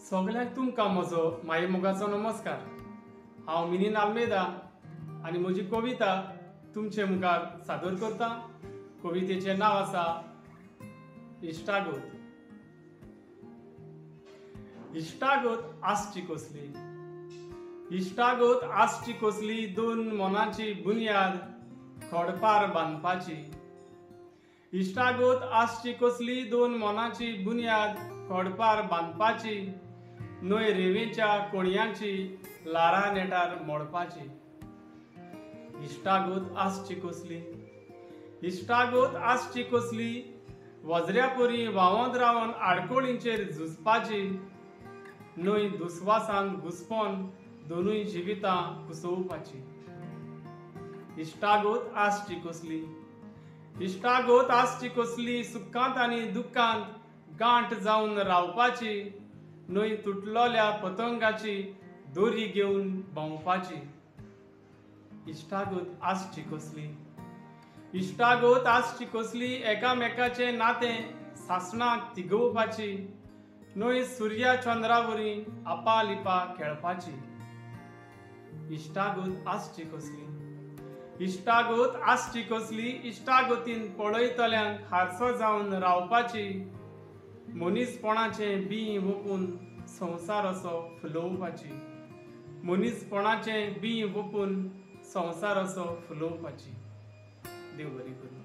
सगळ्यांक तुमकां म्हजो माये मोगाचो नमस्कार। हांव मिनीन आल्मेदा आनी म्हजी कविता तुमचे मुखार सादर करतां। कवितेचें नांव आसा इश्टागत। इश्टागत आसची कसली, इश्टागत आसची कसली, दोन मनाची बुनयाद खोडपार बांदपाची। इश्टागत आसची कसली, दोन मनाची बुनयाद खोडपार बांदपाची। न्हय रेंवेच्या कोणयांची लारा नेटार मोडपाची। इश्टागत आसची कसली, इश्टागत आसची कसली, वज्र्या परी व्हांवत रावन आडकोळींचेर झुजपाची। न्हय दुस्वासान घुस्पोन दोनूय जिवितां कुसोवपाची। इश्टागत आसची कसली, इश्टागत आसची कसली, सुखांत आनी दुख्खांत गांठ जावन रावपाची। न्हय तुटलोल्या पतंगाची दोरी घेवन भोंवपाची। इश्टागत आसची कसली, इश्टागत आसची कसली, एकामेकाचें नातें सासणाक तिगोवपाची। न्हय सुर्या चंद्रावरी आपालिपा खेळपाची। इश्टागत आसची कसली, इश्टागत आसची कसली, इश्टागतीन पळयतल्यांक हारसो जावन रावपाची। मनीसपणाचें बीं ओपून संवसार असो फुलोवपाची। मनीसपणाचें बीं ओपून संवसार असो फुलोवपाची। देव बरें करूं।